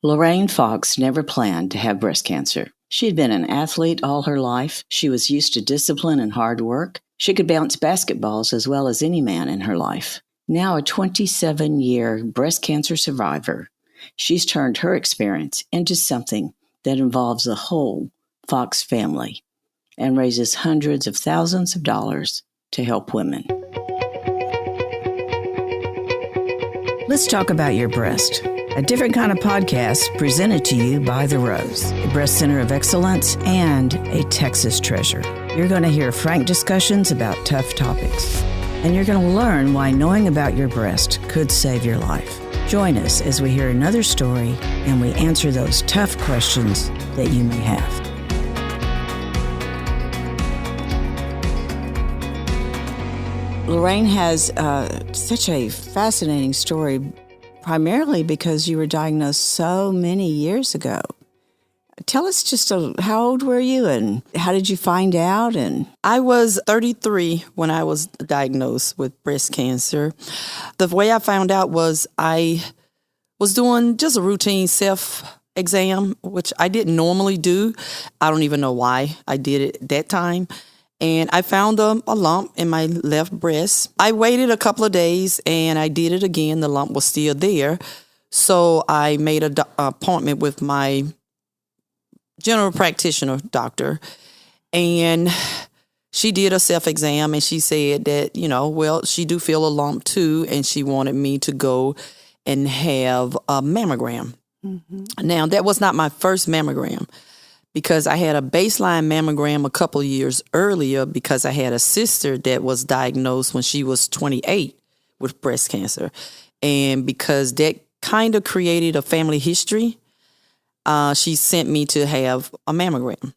Lorraine Fox never planned to have breast cancer. She had been an athlete all her life. She was used to discipline and hard work. She could bounce basketballs as well as any man in her life. Now a 27-year breast cancer survivor, she's turned her experience into something that involves the whole Fox family and raises hundreds of thousands of dollars to help women. Let's talk about your breast. A different kind of podcast presented to you by The Rose, a breast center of excellence and a Texas treasure. You're going to hear frank discussions about tough topics, and you're going to learn why knowing about your breast could save your life. Join us as we hear another story and we answer those tough questions that you may have. Lorraine has such a fascinating story, primarily because you were diagnosed so many years ago. Tell us just how old were you and how did you find out? And I was 33 when I was diagnosed with breast cancer. The way I found out was I was doing just a routine self-exam, which I didn't normally do. I don't even know why I did it that time. And I found a lump in my left breast. I waited a couple of days and I did it again. The lump was still there. So I made an appointment with my general practitioner doctor. And she did a self-exam and she said that, she do feel a lump too. And she wanted me to go and have a mammogram. Mm-hmm. Now, that was not my first mammogram, because I had a baseline mammogram a couple years earlier because I had a sister that was diagnosed when she was 28 with breast cancer. And because that kind of created a family history, she sent me to have a mammogram.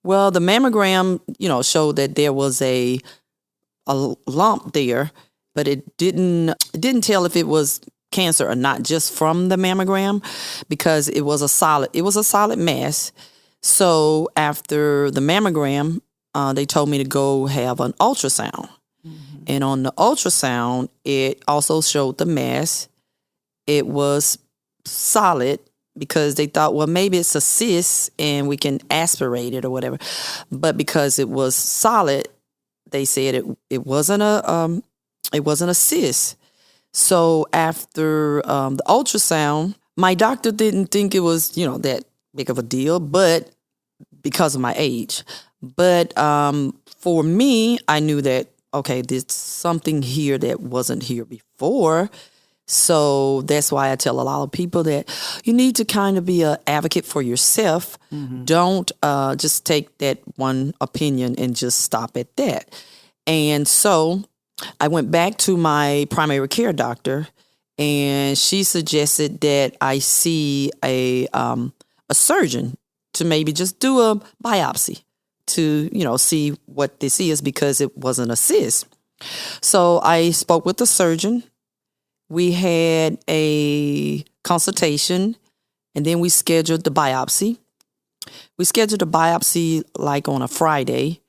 Well, the mammogram, showed that there was a lump there, but it didn't tell if it was cancer or not just from the mammogram, because it was a solid mass. So after the mammogram, they told me to go have an ultrasound. Mm-hmm. And on the ultrasound, it also showed the mass. It was solid because they thought, well, maybe it's a cyst and we can aspirate it or whatever. But because it was solid, they said it wasn't a cyst. So after the ultrasound, my doctor didn't think it was, that big of a deal, but because of my age. But for me, I knew that, okay, there's something here that wasn't here before. So that's why I tell a lot of people that you need to kind of be an advocate for yourself. Mm-hmm. Don't just take that one opinion and just stop at that. And so I went back to my primary care doctor, and she suggested that I see a surgeon to maybe just do a biopsy to, see what this is, because it wasn't a cyst. So I spoke with the surgeon. We had a consultation, and then we scheduled the biopsy. We scheduled the biopsy like on a Friday,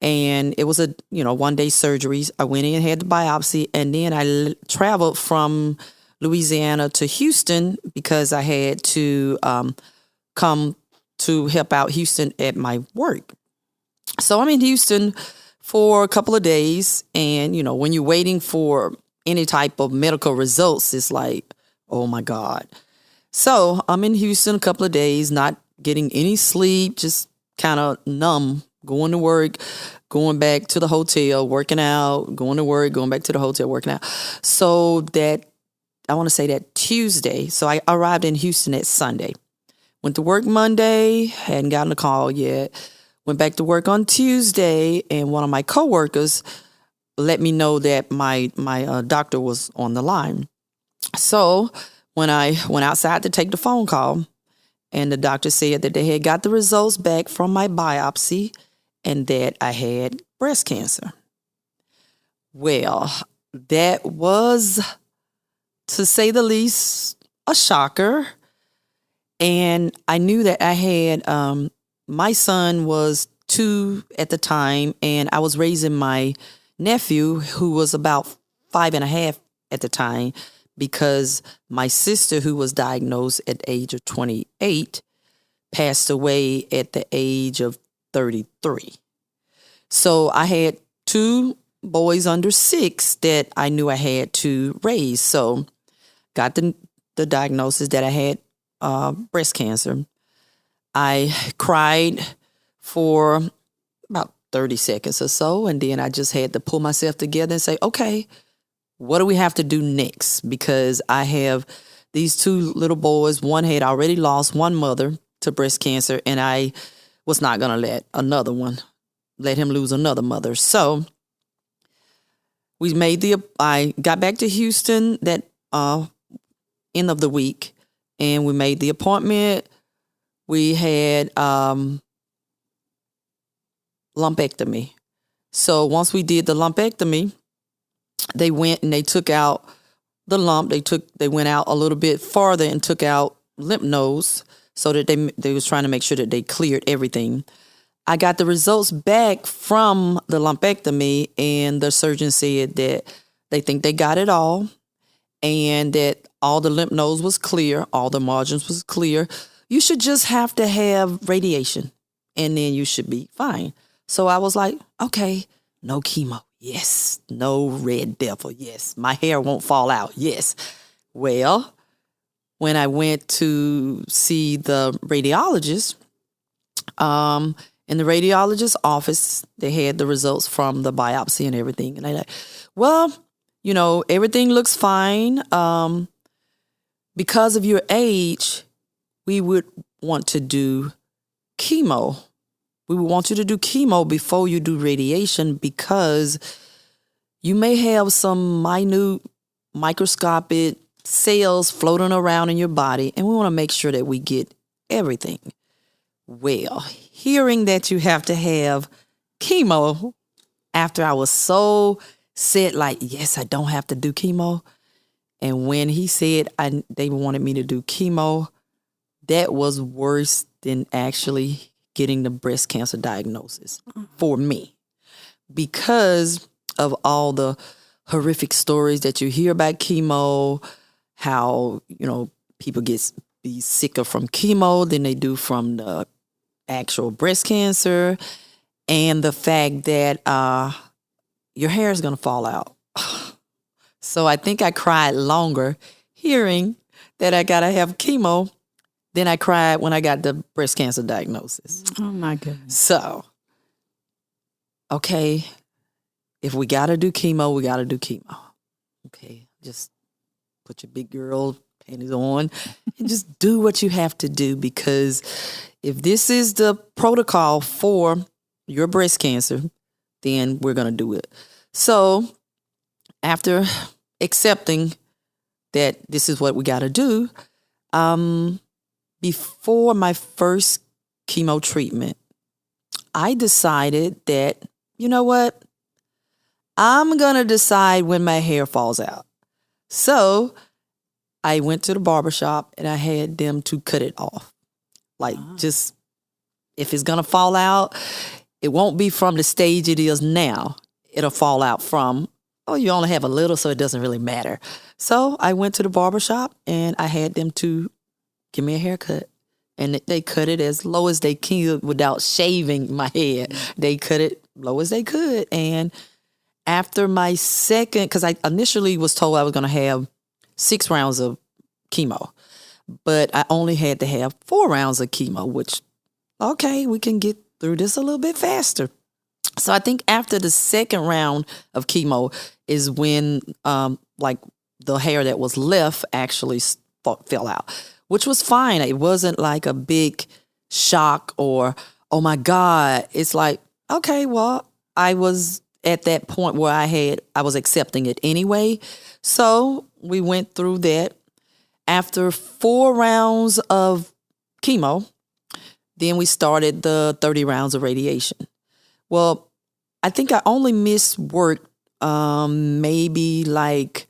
and it was a, one-day surgery. I went in and had the biopsy, and then I traveled from Louisiana to Houston because I had to come to help out Houston at my work. So I'm in Houston for a couple of days, and, when you're waiting for any type of medical results, it's like, oh my God. So I'm in Houston a couple of days, not getting any sleep, just kind of numb, going to work, going back to the hotel, working out, going to work, going back to the hotel, working out. So that, I want to say that Tuesday. So I arrived in Houston that Sunday. Went to work Monday, hadn't gotten a call yet. Went back to work on Tuesday, and one of my coworkers let me know that my doctor was on the line. So when I went outside to take the phone call, and the doctor said that they had got the results back from my biopsy and that I had breast cancer. Well, that was, to say the least, a shocker. And I knew that I had, my son was 2 at the time, and I was raising my nephew, who was about 5.5 at the time, because my sister, who was diagnosed at the age of 28, passed away at the age of 33. So I had 2 boys under 6 that I knew I had to raise. So got the diagnosis that I had breast cancer. I cried for about 30 seconds or so, and then I just had to pull myself together and say, okay, what do we have to do next? Because I have these 2 little boys. One had already lost one mother to breast cancer, and I was not going to let him lose another mother. So I got back to Houston that end of the week, and we made the appointment. We had lumpectomy. So once we did the lumpectomy, they went and they took out the lump. They went out a little bit farther and took out lymph nodes so that they was trying to make sure that they cleared everything. I got the results back from the lumpectomy, and the surgeon said that they think they got it all, and that all the lymph nodes was clear, all the margins was clear. You should just have to have radiation, and then you should be fine. So I was like, okay, no chemo. Yes. No red devil. Yes. My hair won't fall out. Yes. Well, when I went to see the radiologist, in the radiologist's office, they had the results from the biopsy and everything. And they like, well, everything looks fine. Because of your age, we would want to do chemo. We would want you to do chemo before you do radiation, because you may have some minute microscopic cells floating around in your body, and we want to make sure that we get everything. Well, hearing that you have to have chemo, after I was so set, like, yes, I don't have to do chemo. And when he said they wanted me to do chemo, that was worse than actually getting the breast cancer diagnosis for me, because of all the horrific stories that you hear about chemo, how, people be sicker from chemo than they do from the actual breast cancer, and the fact that your hair is going to fall out. So I think I cried longer hearing that I got to have chemo than I cried when I got the breast cancer diagnosis. Oh, my goodness. So, okay, if we got to do chemo, we got to do chemo. Okay, just put your big girl panties on and just do what you have to do, because if this is the protocol for your breast cancer, then we're going to do it. So after accepting that this is what we got to do, before my first chemo treatment, I decided that, you know what? I'm going to decide when my hair falls out. So I went to the barbershop and I had them to cut it off. Like, just, if it's going to fall out, it won't be from the stage it is now. It'll fall out from, you only have a little, so it doesn't really matter. So I went to the barbershop and I had them to give me a haircut. And they cut it as low as they could without shaving my head. They cut it low as they could. And after my second, because I initially was told I was going to have 6 rounds of chemo, but I only had to have 4 rounds of chemo, which, okay, we can get through this a little bit faster. So I think after the second round of chemo is when, the hair that was left actually fell out, which was fine. It wasn't like a big shock or, oh my God. It's like, okay, well, I was at that point where I was accepting it anyway. So we went through that. After 4 rounds of chemo, then we started the 30 rounds of radiation. Well, I think I only missed work maybe like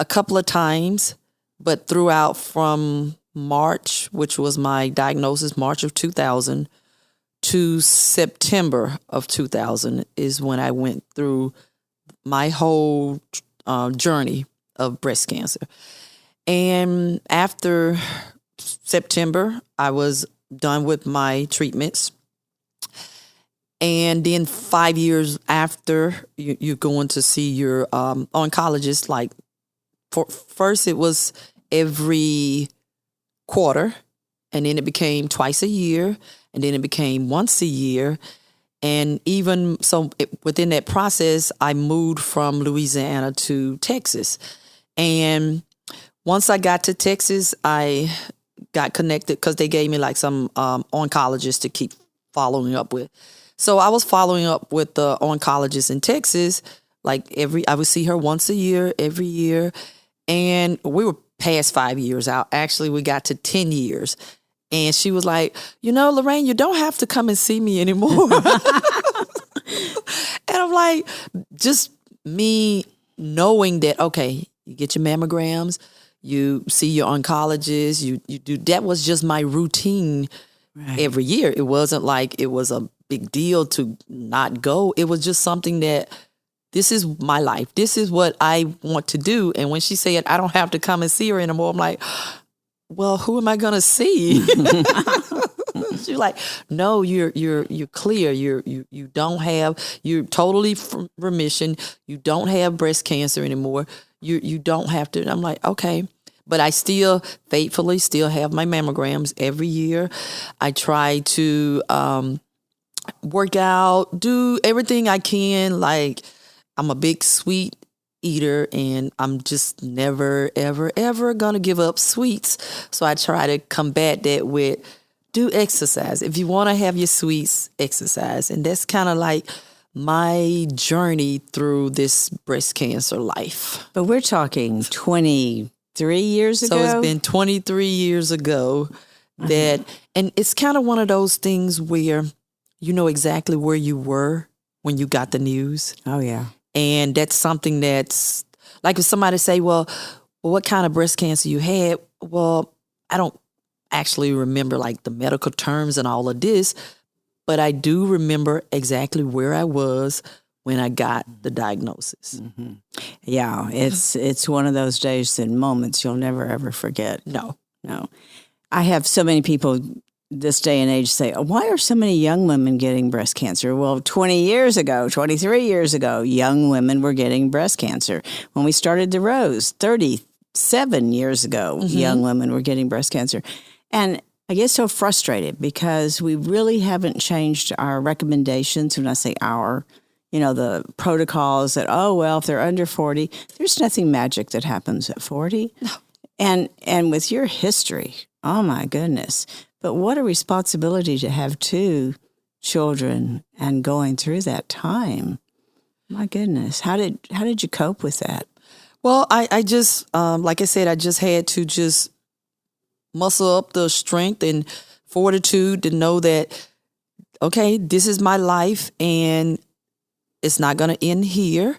a couple of times, but throughout from March, which was my diagnosis, March of 2000, to September of 2000 is when I went through my whole journey of breast cancer. And after September, I was done with my treatments. And then 5 years after, you're going to see your oncologist. Like, first it was every quarter, and then it became twice a year, and then it became once a year. And even so, within that process, I moved from Louisiana to Texas. And once I got to Texas, I got connected because they gave me like some oncologists to keep following up with. So I was following up with the oncologist in Texas. Like I would see her once a year, every year. And we were past 5 years out. Actually, we got to 10 years. And she was like, Lorraine, you don't have to come and see me anymore. And I'm like, just me knowing that, okay, you get your mammograms, you see your oncologist, you do. That was just my routine every year. It wasn't like it was a big deal to not go. It was just something that this is my life. This is what I want to do. And when she said, I don't have to come and see her anymore, I'm like, well, who am I going to see? She's like, no, you're clear. You don't have, you're totally from remission. You don't have breast cancer anymore. You don't have to. And I'm like, okay. But I still faithfully still have my mammograms every year. I try to work out, do everything I can. Like, I'm a big sweet eater, and I'm just never, ever, ever going to give up sweets. So I try to combat that with do exercise. If you want to have your sweets, exercise. And that's kind of like my journey through this breast cancer life. But we're talking 23 years ago? So it's been 23 years ago that, and it's kind of one of those things where you know exactly where you were when you got the news. Oh, yeah. And that's something that's, like if somebody say, well, what kind of breast cancer you had? Well, I don't actually remember like the medical terms and all of this, but I do remember exactly where I was when I got the diagnosis. Mm-hmm. Yeah, it's one of those days and moments you'll never, ever forget. No. I have so many people this day and age say, why are so many young women getting breast cancer? Well, 20 years ago, 23 years ago, young women were getting breast cancer. When we started the Rose, 37 years ago, young women were getting breast cancer. And I get so frustrated because we really haven't changed our recommendations. When I say our, the protocols that, if they're under 40, there's nothing magic that happens at 40. No. And with your history, oh my goodness. But what a responsibility to have 2 children and going through that time. My goodness. How did you cope with that? Well, I just, like I said, I just had to just muscle up the strength and fortitude to know that, okay, this is my life and it's not going to end here.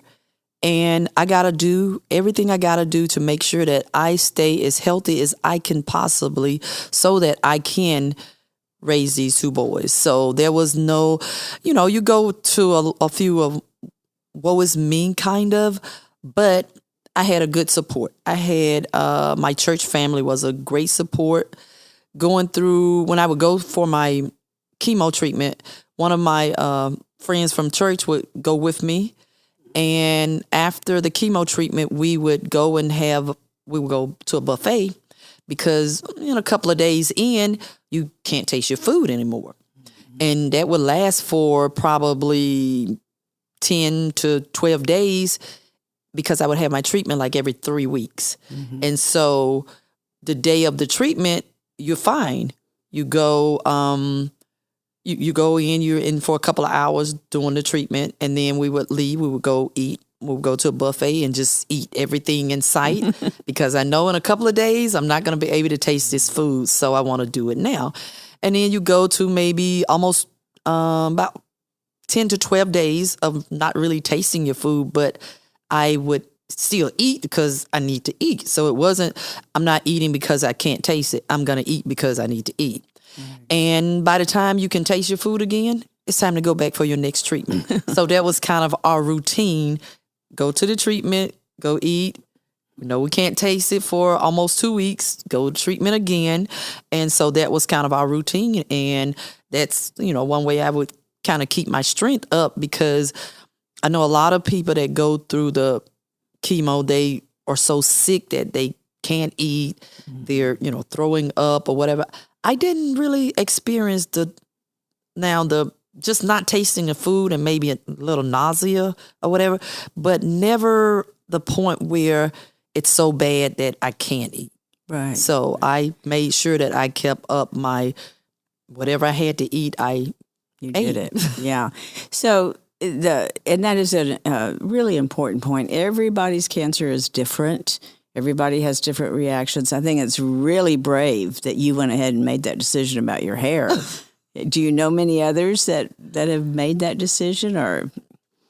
And I got to do everything I got to do to make sure that I stay as healthy as I can possibly so that I can raise these 2 boys. So there was no, you go to a few of woe is me kind of, but I had a good support. I had my church family was a great support. Going through, when I would go for my chemo treatment, one of my friends from church would go with me. And after the chemo treatment, we would go to a buffet because a couple of days in, you can't taste your food anymore. Mm-hmm. And that would last for probably 10 to 12 days because I would have my treatment like every 3 weeks. Mm-hmm. And so the day of the treatment, you're fine. You go, You go in, you're in for a couple of hours doing the treatment, and then we would leave. We would go eat. We would go to a buffet and just eat everything in sight because I know in a couple of days I'm not going to be able to taste this food, so I want to do it now. And then you go to maybe almost about 10 to 12 days of not really tasting your food, but I would still eat because I need to eat. So it wasn't, I'm not eating because I can't taste it. I'm going to eat because I need to eat. And by the time you can taste your food again, it's time to go back for your next treatment. So that was kind of our routine. Go to the treatment, go eat, we can't taste it for almost 2 weeks, go to treatment again. And so that was kind of our routine. And that's, one way I would kind of keep my strength up, because I know a lot of people that go through the chemo, they are so sick that they can't eat. They're, throwing up or whatever. I didn't really experience the just not tasting the food and maybe a little nausea or whatever, but never the point where it's so bad that I can't eat. Right. So I made sure that I kept up my, whatever I had to eat, You did it. Yeah. So and that is a really important point. Everybody's cancer is different. Everybody has different reactions. I think it's really brave that you went ahead and made that decision about your hair. Do you know many others that have made that decision, or?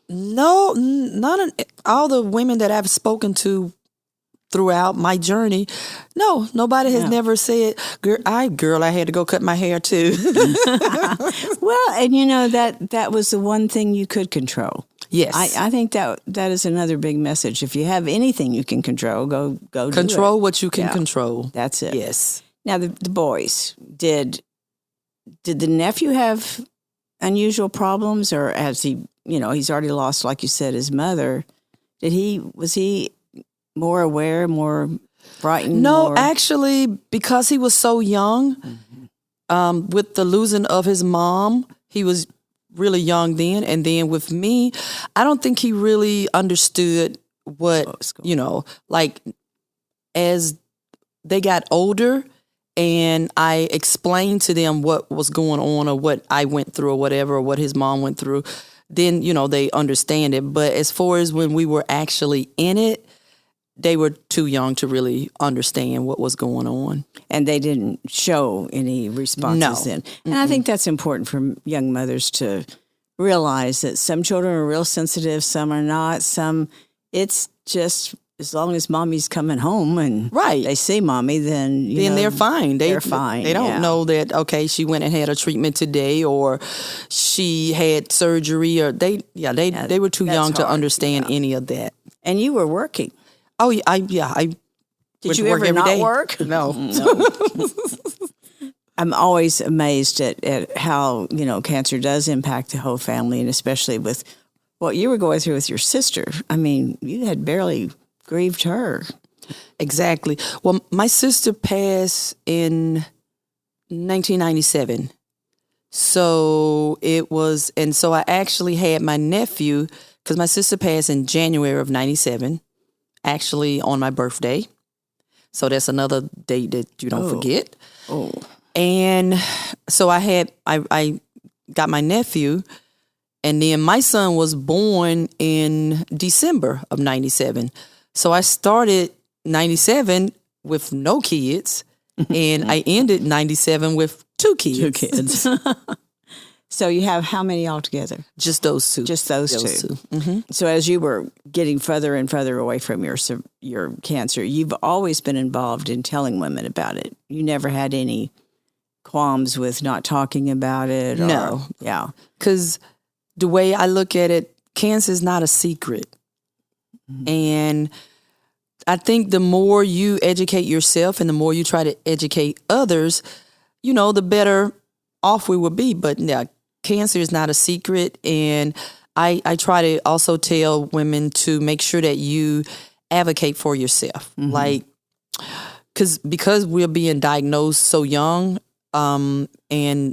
No, none of all the women that I've spoken to throughout my journey. No, nobody has never said, girl, I had to go cut my hair too. Well, and that was the one thing you could control. Yes. I think that is another big message. If you have anything you can control, go control do it. What you can control. That's it. Yes. Now the boys, did the nephew have unusual problems, or has he, he's already lost, like you said, his mother? Was he more aware, more frightened? No, actually, because he was so young, with the losing of his mom, he was really young then. And then with me, I don't think he really understood what, like as they got older and I explained to them what was going on or what I went through or whatever, or what his mom went through, then, they understand it. But as far as when we were actually in it, they were too young to really understand what was going on. And they didn't show any responses then. And I think that's important for young mothers to realize that some children are real sensitive, some are not. Some, it's just as long as mommy's coming home and they see mommy, then they're fine. They're fine. They don't know that, okay, she went and had a treatment today, or she had surgery, or they were too young to understand any of that. And you were working. Oh, I did you ever not work? No. I'm always amazed at how, cancer does impact the whole family, and especially with what you were going through with your sister. I mean, you had barely grieved her. Exactly. Well, my sister passed in 1997. So so I actually had my nephew, because my sister passed in January of 97, actually on my birthday. So that's another date that you don't forget. Oh. And so I got my nephew, and then my son was born in December of 97. So I started 97 with no kids, and I ended 97 with 2 kids. 2 kids. So you have how many altogether? Just those 2. Just those two. Mm-hmm. So as you were getting further and further away from your cancer, you've always been involved in telling women about it. You never had any qualms with not talking about it? No. Yeah. Because the way I look at it, cancer is not a secret. Mm-hmm. And I think the more you educate yourself and the more you try to educate others, the better off we will be. But yeah, cancer is not a secret. And I try to also tell women to make sure that you advocate for yourself. Mm-hmm. Like, because we're being diagnosed so young, and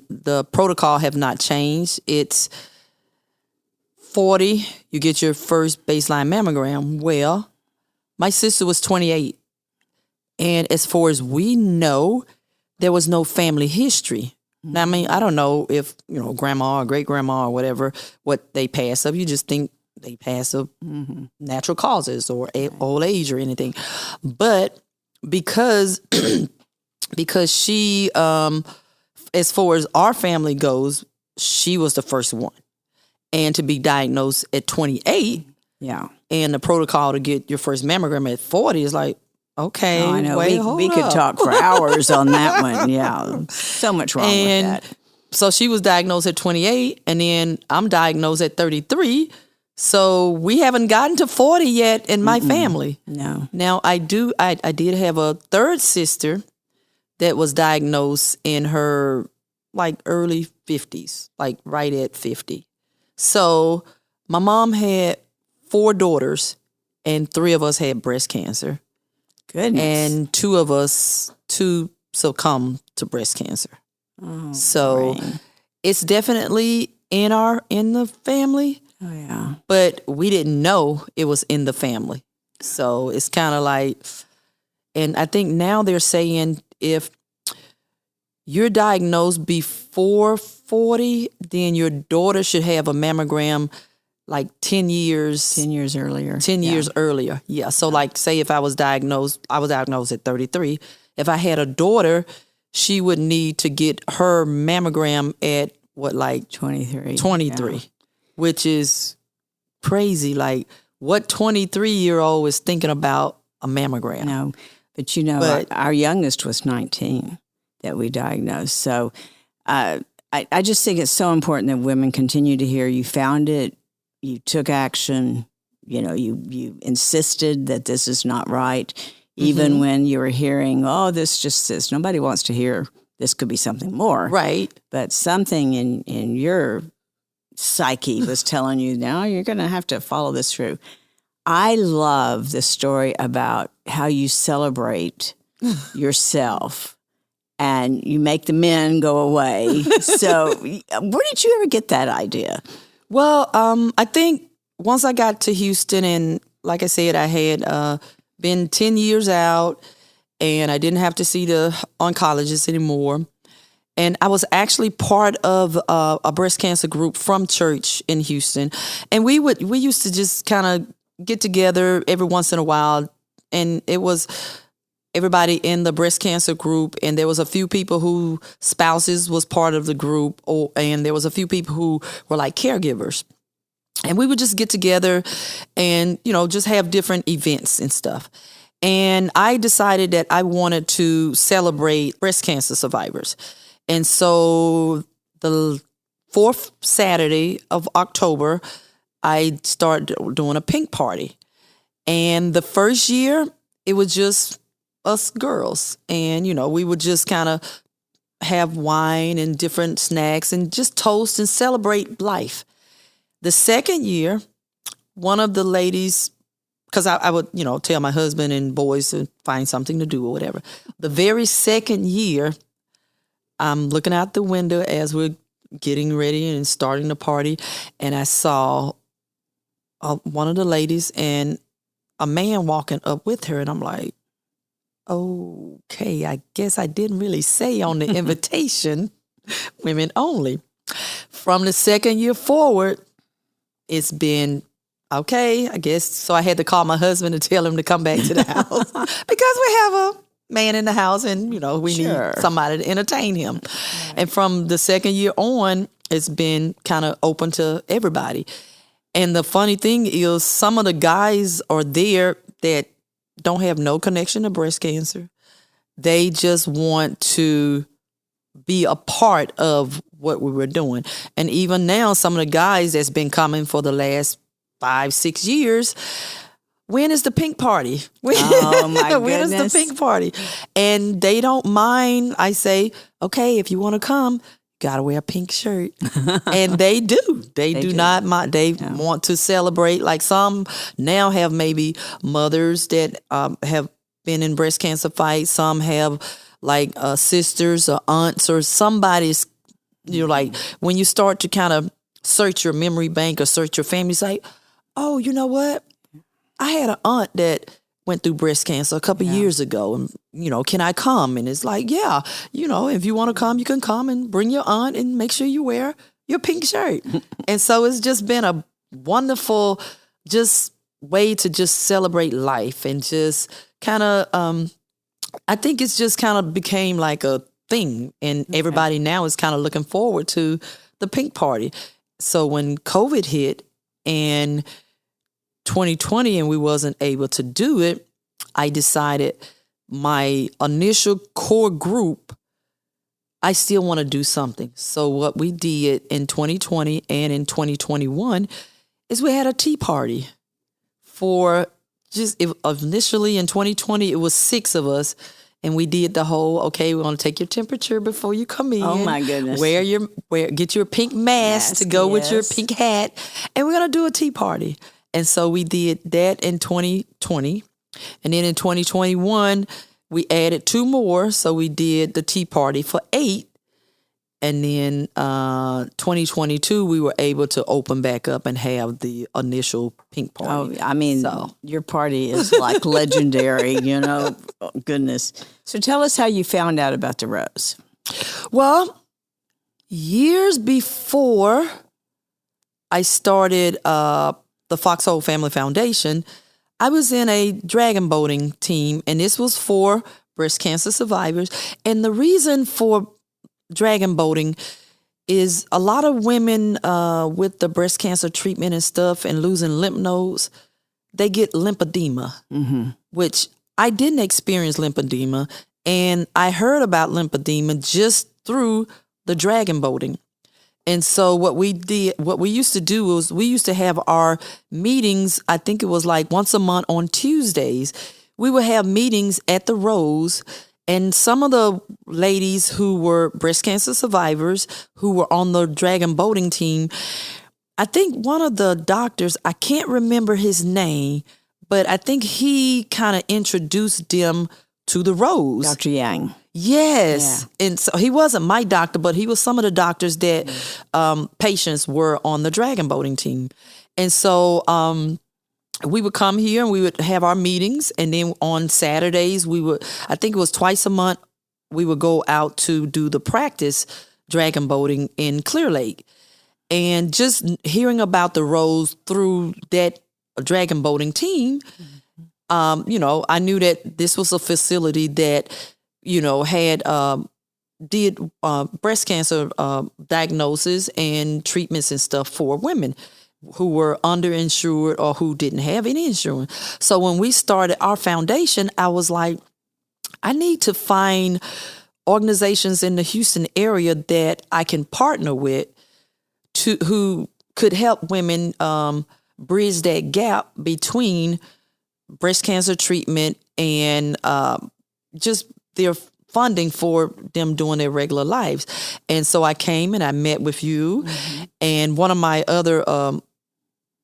the protocol have not changed. It's 40, you get your first baseline mammogram. Well, my sister was 28. And as far as we know, there was no family history. Now, I mean, I don't know if, grandma or great-grandma or whatever, what they pass of. You just think they pass of natural causes or old age or anything. But because she, as far as our family goes, she was the first one. And to be diagnosed at 28, and the protocol to get your first mammogram at 40 is like, okay, I know. We could talk for hours on that one. Yeah, so much wrong with that. So she was diagnosed at 28, and then I'm diagnosed at 33. So we haven't gotten to 40 yet in my family. No. Now I did have a third sister that was diagnosed in her like early 50s, like right at 50. So my mom had 4 daughters and 3 of us had breast cancer. Goodness. And 2 of us succumbed to breast cancer. Oh, So Lorraine. it's definitely in the family. Oh, yeah. But we didn't know it was in the family. So it's kind of like, and I think now they're saying if you're diagnosed before 40, then your daughter should have a mammogram like 10 years. 10 years earlier. 10 years earlier. Yeah. So like say if I was diagnosed at 33. If I had a daughter, she would need to get her mammogram at what, like 23. 23. Yeah. Which is crazy. Like, what 23-year-old is thinking about a mammogram? No, but our youngest was 19 that we diagnosed. So I just think it's so important that women continue to hear you found it, you took action, you insisted that this is not right, even when you were hearing, oh, this nobody wants to hear this could be something more. Right. But something in your psyche was telling you, now you're going to have to follow this through. I love the story about how you celebrate yourself and you make the men go away. So where did you ever get that idea? Well, I think once I got to Houston, and like I said, I had been 10 years out and I didn't have to see the oncologist anymore. And I was actually part of a breast cancer group from church in Houston. And we used to just kind of get together every once in a while. And it was everybody in the breast cancer group. And there was a few people who spouses was part of the group. And there was a few people who were like caregivers. And we would just get together and, just have different events and stuff. And I decided that I wanted to celebrate breast cancer survivors. And so the 4th Saturday of October, I started doing a pink party. And the first year, it was just us girls. And, we would just kind of have wine and different snacks and just toast and celebrate life. The second year, one of the ladies, because I would, tell my husband and boys to find something to do or whatever. The very second year, I'm looking out the window as we're getting ready and starting the party, and I saw one of the ladies and a man walking up with her, and I'm like, okay, I guess I didn't really say on the invitation, women only. From the second year forward, it's been okay, I guess. So I had to call my husband to tell him to come back to the house because we have a man in the house and, we need somebody to entertain him. Right. And from the second year on, it's been kind of open to everybody. And the funny thing is some of the guys are there that don't have no connection to breast cancer. They just want to be a part of what we were doing. And even now, some of the guys that's been coming for the last 5-6 years, when is the pink party? Oh, my goodness. When is the pink party? And they don't mind. I say, okay, if you want to come, got to wear a pink shirt. And they do. They do not mind. They want to celebrate. Like some now have maybe mothers that have been in breast cancer fights. Some have like sisters or aunts or somebody's, like when you start to kind of search your memory bank or search your family, say, oh, you know what? I had an aunt that went through breast cancer a couple years ago and, can I come? And it's like, yeah, if you want to come, you can come and bring your aunt and make sure you wear your pink shirt. And so it's just been a wonderful just way to just celebrate life and just kind of, I think it's just kind of became like a thing. And everybody now is kind of looking forward to the pink party. So when COVID hit and 2020 and we wasn't able to do it, I decided my initial core group, I still want to do something. So what we did in 2020 and in 2021 is we had a tea party for initially in 2020, it was 6 of us. And we did the whole, okay, we're going to take your temperature before you come in. Oh, my goodness. Get your pink mask to go with your pink hat. And we're going to do a tea party. And so we did that in 2020. And then in 2021, we added 2 more. So we did the tea party for 8. And then 2022, we were able to open back up and have the initial pink party. Oh, I mean, your party is like legendary, you know. Oh, goodness. So tell us how you found out about the rose. Well, years before I started the Foxhole Family Foundation, I was in a dragon boating team, and this was for breast cancer survivors. And the reason for dragon boating is a lot of women with the breast cancer treatment and stuff and losing lymph nodes, they get lymphedema, which I didn't experience lymphedema. And I heard about lymphedema just through the dragon boating. And so what we used to do was we used to have our meetings, I think it was like once a month on Tuesdays. We would have meetings at the Rose. And some of the ladies who were breast cancer survivors who were on the dragon boating team, I think one of the doctors, I can't remember his name, but I think he kind of introduced them to the Rose. Dr. Yang. Yes. Yeah. And so he wasn't my doctor, but he was some of the doctors that patients were on the dragon boating team. And so we would come here and we would have our meetings. And then on Saturdays, I think it was twice a month, we would go out to do the practice dragon boating in Clear Lake. And just hearing about the Rose through that dragon boating team, I knew that this was a facility that, had did breast cancer diagnosis and treatments and stuff for women who were underinsured or who didn't have any insurance. So when we started our foundation, I was like, I need to find organizations in the Houston area that I can partner with who could help women bridge that gap between breast cancer treatment and just their funding for them doing their regular lives. And so I came and I met with you and one of my other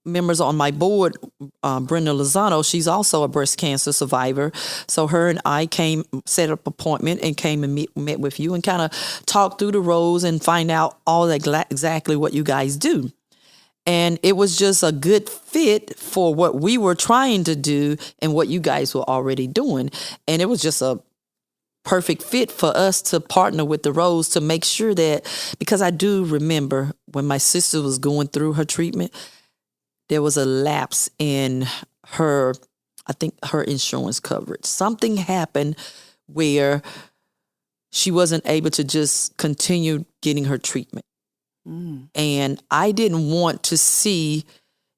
members on my board, Brenda Lozano, she's also a breast cancer survivor. So her and I set up an appointment and came and met with you and kind of talked through the Rose and find out all exactly what you guys do. And it was just a good fit for what we were trying to do and what you guys were already doing. And it was just a perfect fit for us to partner with the Rose to make sure that, because I do remember when my sister was going through her treatment, there was a lapse in her insurance coverage. Something happened where she wasn't able to just continue getting her treatment. And I didn't want to see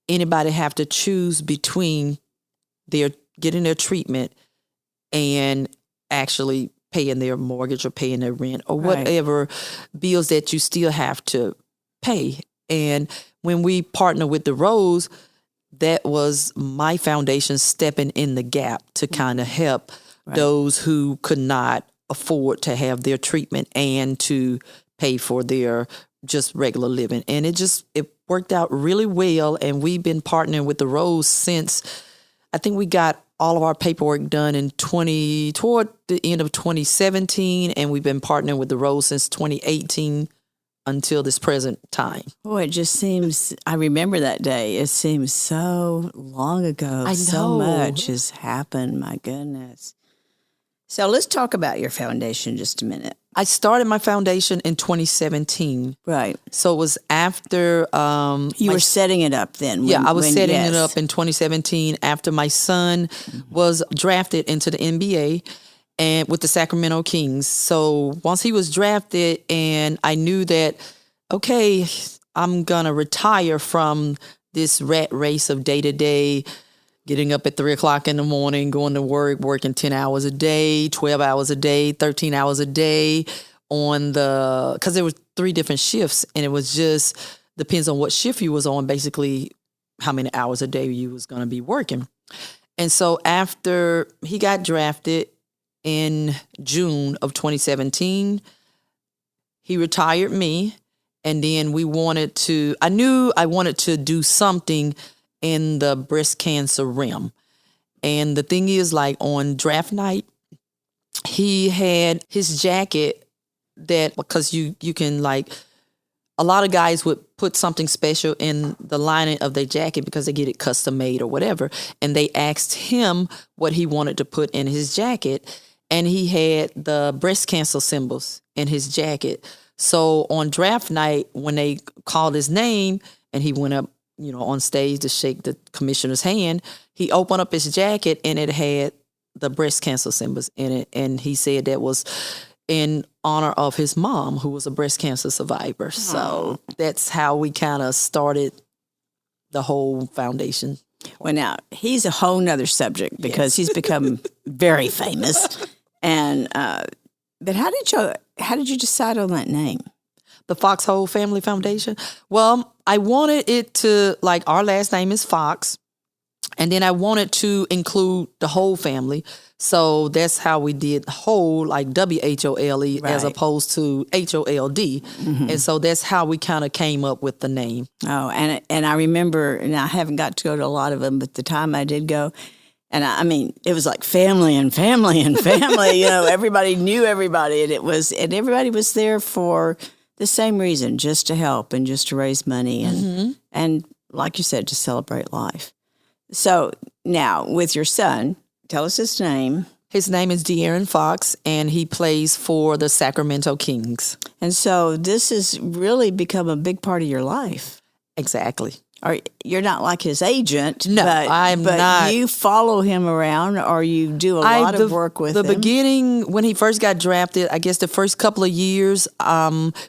anybody have to choose between getting their treatment and actually paying their mortgage or paying their rent or whatever bills that you still have to pay. And when we partner with the Rose, that was my foundation stepping in the gap to kind of help those who could not afford to have their treatment and to pay for their just regular living. And it worked out really well. And we've been partnering with the Rose since I think we got all of our paperwork done toward the end of 2017. And we've been partnering with the Rose since 2018 until this present time. Boy, it just seems, I remember that day. It seems so long ago. I know. So much has happened. My goodness. So let's talk about your foundation just a minute. I started my foundation in 2017. Right. So it was after... you were setting it up then. I was setting it up in 2017 after my son was drafted into the NBA and with the Sacramento Kings. So once he was drafted and I knew that, okay, I'm going to retire from this rat race of day-to-day, getting up at 3 o'clock in the morning, going to work, working 10 hours a day, 12 hours a day, 13 hours a day because there were 3 different shifts and it was just, depends on what shift you was on, basically how many hours a day you was going to be working. And so after he got drafted in June of 2017, he retired me. And then I knew I wanted to do something in the breast cancer realm. And the thing is, like on draft night, he had his jacket that, because you can, like, a lot of guys would put something special in the lining of their jacket because they get it custom made or whatever. And they asked him what he wanted to put in his jacket. And he had the breast cancer symbols in his jacket. So on draft night, when they called his name and he went up, on stage to shake the commissioner's hand, he opened up his jacket and it had the breast cancer symbols in it. And he said that was in honor of his mom, who was a breast cancer survivor. So that's how we kind of started the whole foundation. Well, now, he's a whole nother subject because he's become very famous. And but how did you decide on that name? The Foxhole Family Foundation? Well, I wanted it to, like, our last name is Fox. And then I wanted to include the whole family. So that's how we did whole, like WHOLE, right, as opposed to HOLD. Mm-hmm. And so that's how we kind of came up with the name. Oh, and I remember, and I haven't got to go to a lot of them, but the time I did go, and I mean, it was like family and family and family, everybody knew everybody, and everybody was there for the same reason, just to help and just to raise money and like you said, to celebrate life. So now with your son, tell us his name. His name is De'Aaron Fox, and he plays for the Sacramento Kings. And so this has really become a big part of your life. Exactly. You're not like his agent. No, I'm not. But you follow him around, or you do a lot of work with him. The beginning, when he first got drafted, I guess the first couple of years,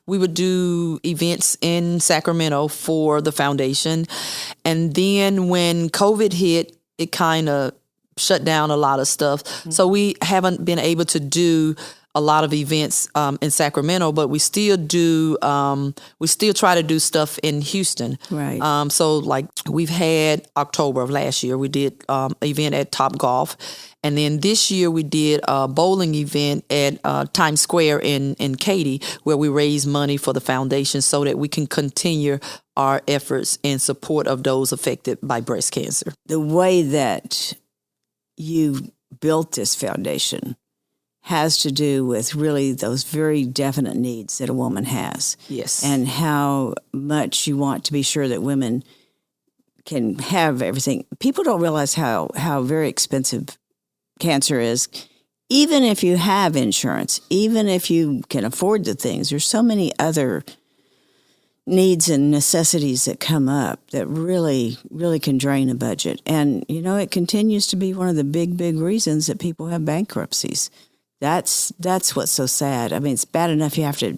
we would do events in Sacramento for the foundation. And then when COVID hit, it kind of shut down a lot of stuff. Mm-hmm. So we haven't been able to do a lot of events in Sacramento, but we still try to do stuff in Houston. Right. So like we've had October of last year, we did an event at Top Golf. And then this year we did a bowling event at Times Square in Katy, where we raise money for the foundation so that we can continue our efforts in support of those affected by breast cancer. The way that you built this foundation has to do with really those very definite needs that a woman has. Yes. And how much you want to be sure that women can have everything. People don't realize how very expensive cancer is. Even if you have insurance, even if you can afford the things, there's so many other needs and necessities that come up that really, really can drain a budget. And, it continues to be one of the big, big reasons that people have bankruptcies. That's what's so sad. I mean, it's bad enough you have to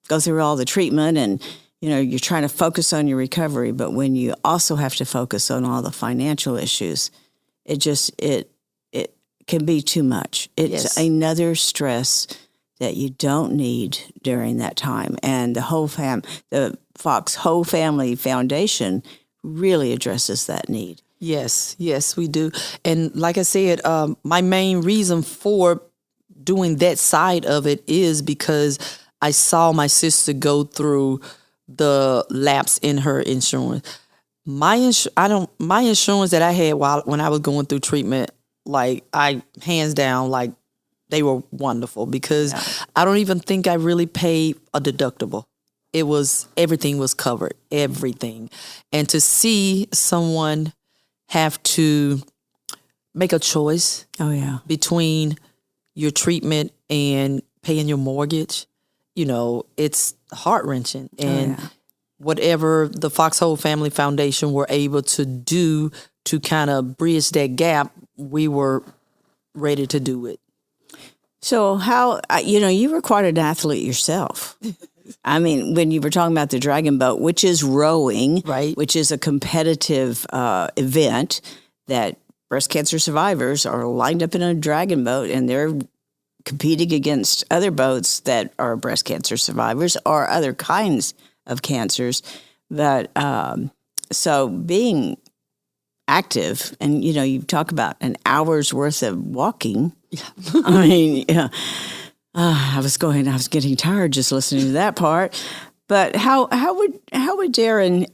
go through all the treatment and, you're trying to focus on your recovery. But when you also have to focus on all the financial issues, it can be too much. It's another stress that you don't need during that time. And the Fox Whole Family Foundation really addresses that need. Yes, we do. And like I said, my main reason for doing that side of it is because I saw my sister go through the lapse in her insurance. My insurance that I had when I was going through treatment, like I hands down, like they were wonderful because I don't even think I really paid a deductible. Everything was covered, everything. And to see someone have to make a choice between your treatment and paying your mortgage, it's heart-wrenching. And whatever the Foxhole Family Foundation were able to do to kind of bridge that gap, we were ready to do it. So how, you were quite an athlete yourself. I mean, when you were talking about the dragon boat, which is rowing, right, which is a competitive event that breast cancer survivors are lined up in a dragon boat and they're competing against other boats that are breast cancer survivors or other kinds of cancers. But so being active. And, you talk about an hour's worth of walking. Yeah. I mean, yeah. I was getting tired just listening to that part. But how would Darren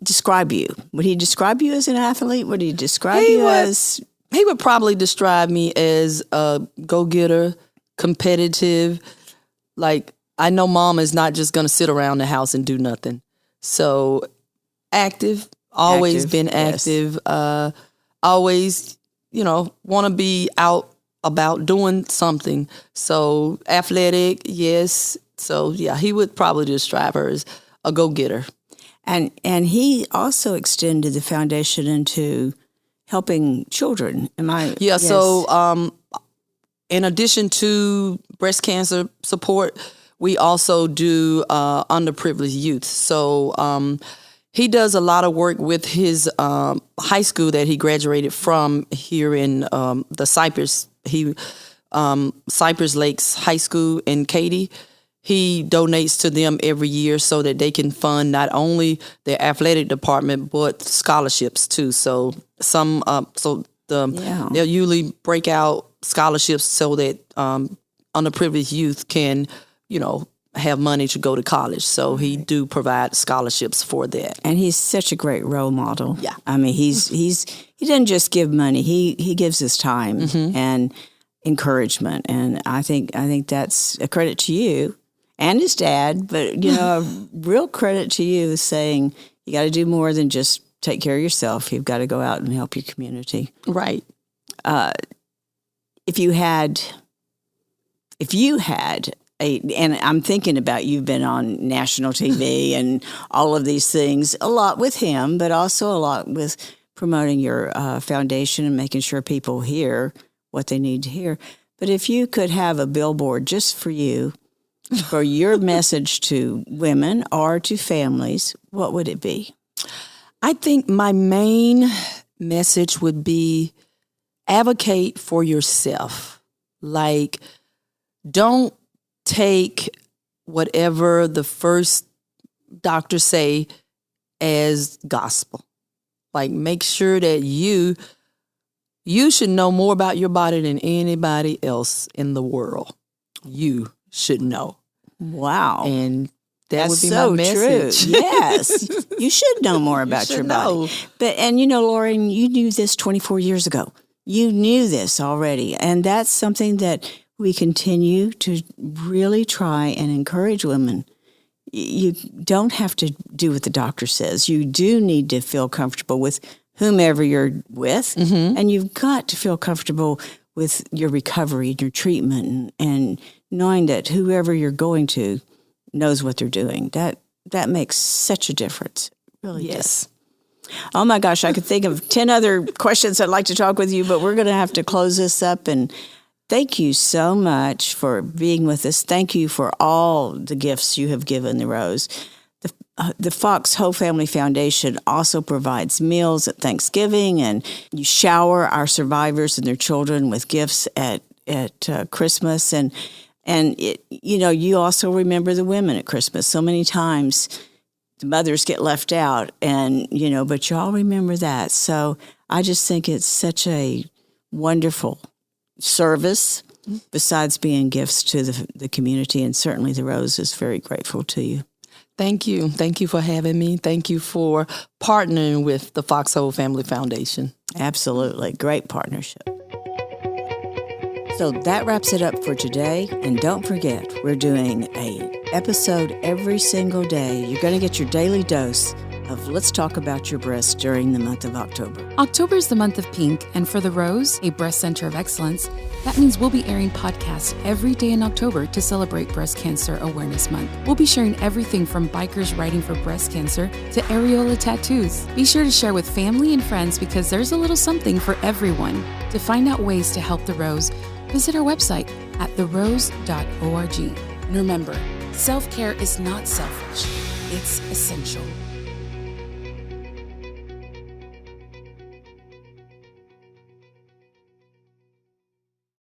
describe you? Would he describe you as an athlete? Would he describe as? He would probably describe me as a go-getter, competitive. Like, I know Mom is not just going to sit around the house and do nothing. So active, always been active. Yes. Always, want to be out about doing something. So athletic, yes. So yeah, he would probably describe her as a go-getter. And he also extended the foundation into helping children. Yeah. Yes. So in addition to breast cancer support, we also do underprivileged youth. So he does a lot of work with his high school that he graduated from here in the Cypress Lakes High School in Katy. He donates to them every year so that they can fund not only their athletic department but scholarships too. So they'll usually break out scholarships so that underprivileged youth can, have money to go to college. So he do provide scholarships for that. And he's such a great role model. Yeah. I mean, he doesn't just give money. He gives his time and encouragement. And I think that's a credit to you and his dad, but a real credit to you saying you got to do more than just take care of yourself. You've got to go out and help your community. Right. If you had and I'm thinking about, you've been on national TV and all of these things, a lot with him, but also a lot with promoting your foundation and making sure people hear what they need to hear. But if you could have a billboard just for you, for your message to women or to families, what would it be? I think my main message would be advocate for yourself. Like, don't take whatever the first doctor say as gospel. Like, make sure that you should know more about your body than anybody else in the world. You should know. Wow. And that's would be so my message. True. Yes. You should know more about your body. But, Lorraine, you knew this 24 years ago. You knew this already. And that's something that we continue to really try and encourage women. You don't have to do what the doctor says. You do need to feel comfortable with whomever you're with. And you've got to feel comfortable with your recovery and your treatment and knowing that whoever you're going to knows what they're doing. That makes such a difference. It really does. Oh my gosh, I could think of 10 other questions I'd like to talk with you, but we're going to have to close this up. And thank you so much for being with us. Thank you for all the gifts you have given the Rose. The Fox Whole Family Foundation also provides meals at Thanksgiving, and you shower our survivors and their children with gifts at Christmas. And you also remember the women at Christmas. So many times the mothers get left out, and, but y'all remember that. So I just think it's such a wonderful service besides being gifts to the community. And certainly the Rose is very grateful to you. Thank you. Thank you for having me. Thank you for partnering with the Fox Whole Family Foundation. Absolutely. Great partnership. So that wraps it up for today. And don't forget, we're doing an episode every single day. You're going to get your daily dose of Let's Talk About Your Breasts during the month of October. October is the month of pink, and for the Rose, a breast center of excellence, that means we'll be airing podcasts every day in October to celebrate Breast Cancer Awareness Month. We'll be sharing everything from bikers writing for breast cancer to areola tattoos. Be sure to share with family and friends because there's a little something for everyone. To find out ways to help the Rose, visit our website at therose.org. And remember, self-care is not selfish, it's essential.